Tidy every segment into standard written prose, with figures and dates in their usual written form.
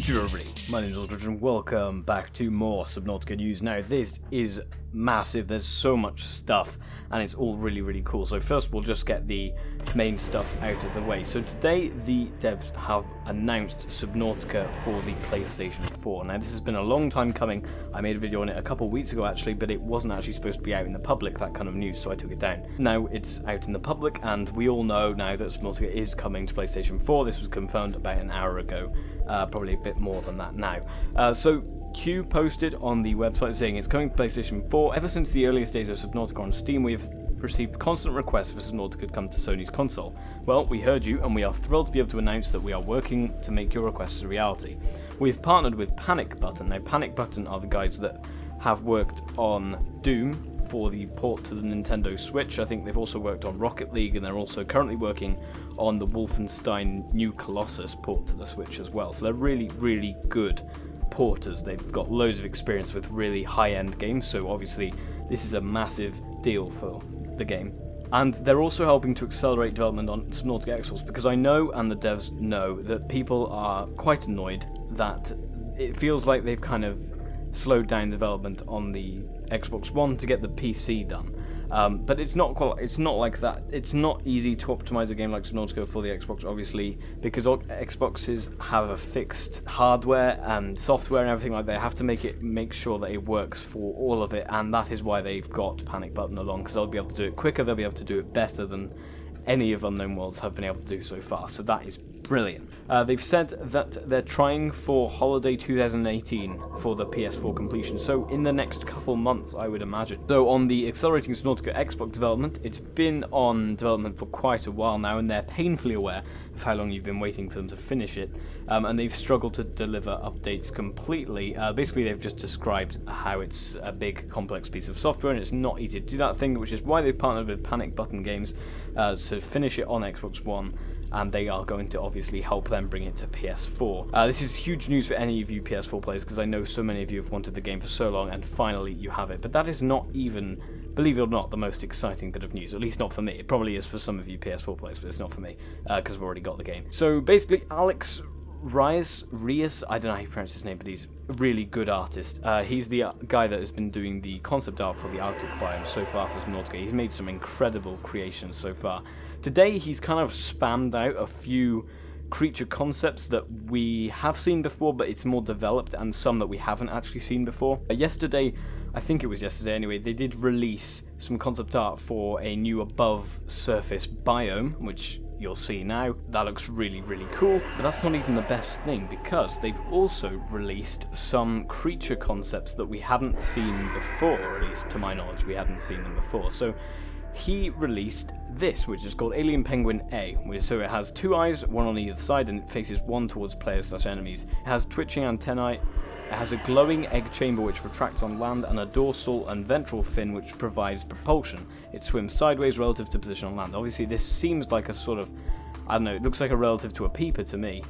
Everybody, my name is HOLEFISH and welcome back to more Subnautica news. Now this is massive, there's so much stuff and it's all really cool. So first we'll just get the main stuff out of the way. So today the devs have announced Subnautica for the PlayStation 4. Now this has been a long time coming. I made a video on it a couple of weeks ago actually, but it wasn't actually supposed to be out in the public, that kind of news, so I took it down. Now it's out in the public and we all know now that Subnautica is coming to PlayStation 4. This was confirmed about an hour ago. Probably a bit more than that now. So Q posted on the website saying it's coming to PlayStation 4. Ever since the earliest days of Subnautica on Steam, we've received constant requests for Subnautica to come to Sony's console. Well, we heard you and we are thrilled to be able to announce that we are working to make your requests a reality. We've partnered with Panic Button. Now Panic Button are the guys that have worked on Doom for the port to the Nintendo Switch. I think they've also worked on Rocket League, and they're also currently working on the Wolfenstein New Colossus port to the Switch as well. So they're really good porters. They've got loads of experience with really high-end games, so obviously this is a massive deal for the game. And they're also helping to accelerate development on Subnautica Xbox, because I know, and the devs know, that people are quite annoyed that it feels like they've kind of slowed down development on the Xbox One to get the PC done. But it's not like that. It's not easy to optimize a game like Subnautica for the Xbox, obviously, because Xboxes have a fixed hardware and software and everything like that. They have to make sure that it works for all of it, and that is why they've got Panic Button along, because they'll be able to do it quicker, they'll be able to do it better than any of Unknown Worlds have been able to do so far, so that is brilliant. They've said that they're trying for holiday 2018 for the PS4 completion, so in the next couple months I would imagine. So on the accelerating Subnautica Xbox development, it's been on development for quite a while now, and they're painfully aware of how long you've been waiting for them to finish it, and they've struggled to deliver updates completely. Basically they've just described how it's a big complex piece of software and it's not easy to do that thing, which is why they've partnered with Panic Button Games to finish it on Xbox One, and they are going to obviously help them bring it to PS4. This is huge news for any of you PS4 players, because I know so many of you have wanted the game for so long, and finally you have it. But that is not even, believe it or not, the most exciting bit of news, at least not for me. It probably is for some of you PS4 players, but it's not for me, because I've already got the game. So basically, Alex Reyes, I don't know how you pronounce his name, but he's a really good artist. He's the guy that has been doing the concept art for the Arctic biome so far for Subnautica. He's made some incredible creations so far. Today he's kind of spammed out a few creature concepts that we have seen before, but it's more developed, and some that we haven't actually seen before. Yesterday, I think it was yesterday anyway, they did release some concept art for a new above surface biome, which you'll see now. That looks really cool, but that's not even the best thing, because they've also released some creature concepts that we hadn't seen before, or at least to my knowledge we hadn't seen them before. So he released this, which is called Alien Penguin A. So it has two eyes, one on either side, and it faces one towards players/enemies. It has twitching antennae, it has a glowing egg chamber which retracts on land, and a dorsal and ventral fin which provides propulsion. It swims sideways relative to position on land. Obviously this seems like a sort of, I don't know, it looks like a relative to a peeper to me.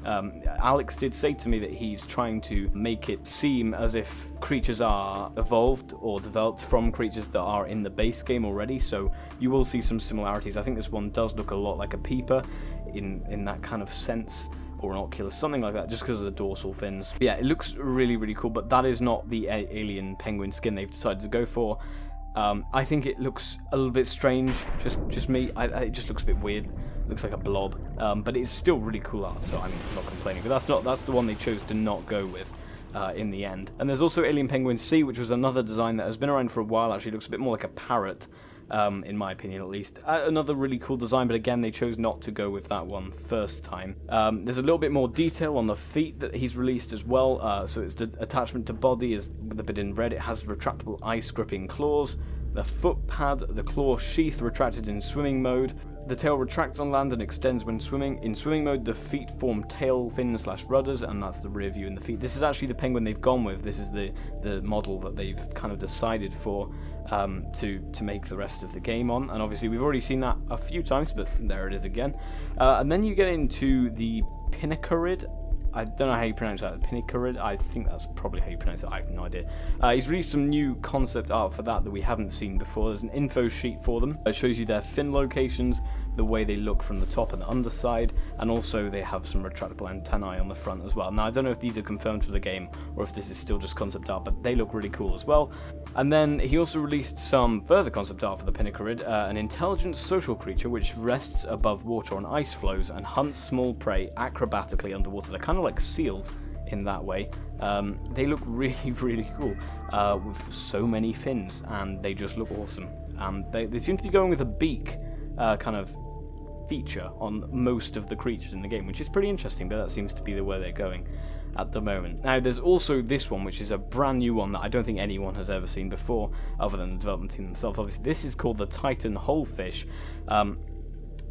Alex did say to me that he's trying to make it seem as if creatures are evolved or developed from creatures that are in the base game already, so you will see some similarities. I think this one does look a lot like a peeper in that kind of sense, or an oculus, something like that, just because of the dorsal fins. But yeah, it looks really cool, but that is not the alien penguin skin they've decided to go for. I think it looks a little bit strange, just me. It just looks a bit weird. It looks like a blob, but it's still really cool art, so I'm not complaining. But that's the one they chose to not go with in the end. And there's also Alien Penguin C, which was another design that has been around for a while. Actually, it looks a bit more like a parrot, in my opinion at least. Another really cool design, but again they chose not to go with that one first time. There's a little bit more detail on the feet that he's released as well. So it's the attachment to body is with a bit in red. It has retractable ice gripping claws, the foot pad, the claw sheath retracted in swimming mode. The tail retracts on land and extends when swimming. In swimming mode, the feet form tail fins/rudders, and that's the rear view in the feet. This is actually the penguin they've gone with. This is the model that they've kind of decided for to make the rest of the game on. And obviously we've already seen that a few times, but there it is again. And then you get into the Pinnacle. I don't know how you pronounce that, Pinnacle. I think that's probably how you pronounce it, I have no idea. He's released some new concept art for that we haven't seen before. There's an info sheet for them. It shows you their fin locations, the way they look from the top and the underside, and also they have some retractable antennae on the front as well. Now, I don't know if these are confirmed for the game or if this is still just concept art, but they look really cool as well. And then he also released some further concept art for the Pinnacle, an intelligent social creature which rests above water on ice floes and hunts small prey acrobatically underwater. They're kind of like seals in that way. They look really, really cool with so many fins, and they just look awesome. They seem to be going with a beak kind of feature on most of the creatures in the game, which is pretty interesting, but that seems to be the way they're going at the moment. Now, there's also this one, which is a brand new one that I don't think anyone has ever seen before, other than the development team themselves. Obviously, this is called the Titan HOLEFISH,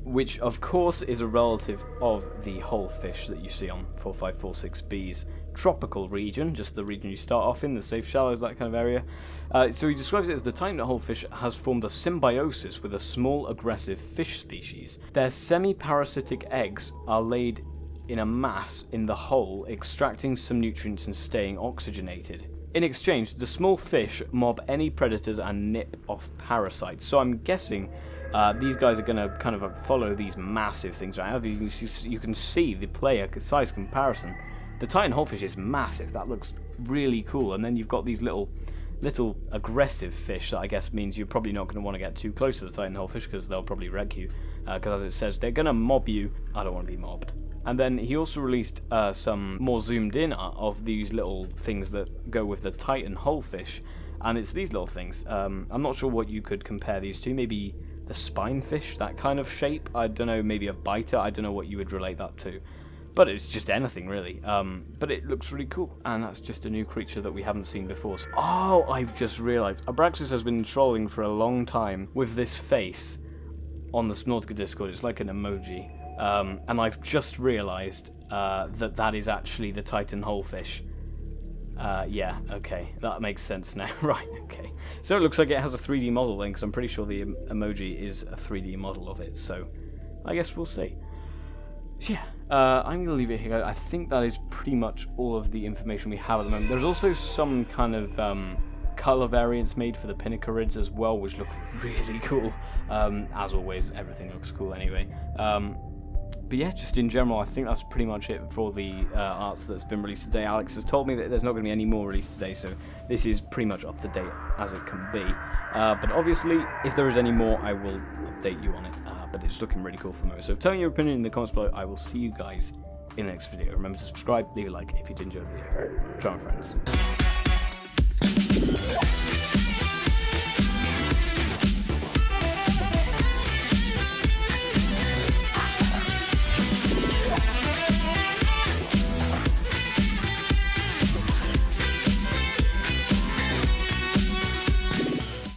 which of course is a relative of the HOLEFISH that you see on 4546B's tropical region, just the region you start off in, the safe shallows, that kind of area. So he describes it as the Titan HOLEFISH has formed a symbiosis with a small aggressive fish species. Their semi-parasitic eggs are laid in a mass in the hole, extracting some nutrients and staying oxygenated. In exchange, the small fish mob any predators and nip off parasites. So I'm guessing these guys are going to kind of follow these massive things right now. You can see the player size comparison. The Titan HOLEFISH is massive. That looks really cool. And then you've got these little aggressive fish that I guess means you're probably not going to want to get too close to the Titan HOLEFISH because they'll probably wreck you. Because as it says, they're going to mob you. I don't want to be mobbed. And then he also released some more zoomed in art of these little things that go with the Titan HOLEFISH. And it's these little things. I'm not sure what you could compare these to. Maybe the spinefish, that kind of shape. I don't know, maybe a biter. I don't know what you would relate that to. But it's just anything, really. But it looks really cool. And that's just a new creature that we haven't seen before. So, oh, I've just realised. Abraxas has been trolling for a long time with this face on the Subnautica Discord. It's like an emoji. And I've just realised that is actually the Titan HOLEFISH. Yeah, okay, that makes sense now. Right, okay. So it looks like it has a 3D model then, because I'm pretty sure the emoji is a 3D model of it, so I guess we'll see. So yeah, I'm going to leave it here. I think that is pretty much all of the information we have at the moment. There's also some kind of colour variants made for the Pinnacleids as well, which look really cool. As always, everything looks cool anyway. But yeah, just in general, I think that's pretty much it for the arts that's been released today. Alex has told me that there's not going to be any more released today, so this is pretty much up to date as it can be. But obviously, if there is any more, I will update you on it. But it's looking really cool for me. So tell me your opinion in the comments below. I will see you guys in the next video. Remember to subscribe, leave a like if you did enjoy the video. Ciao, friends.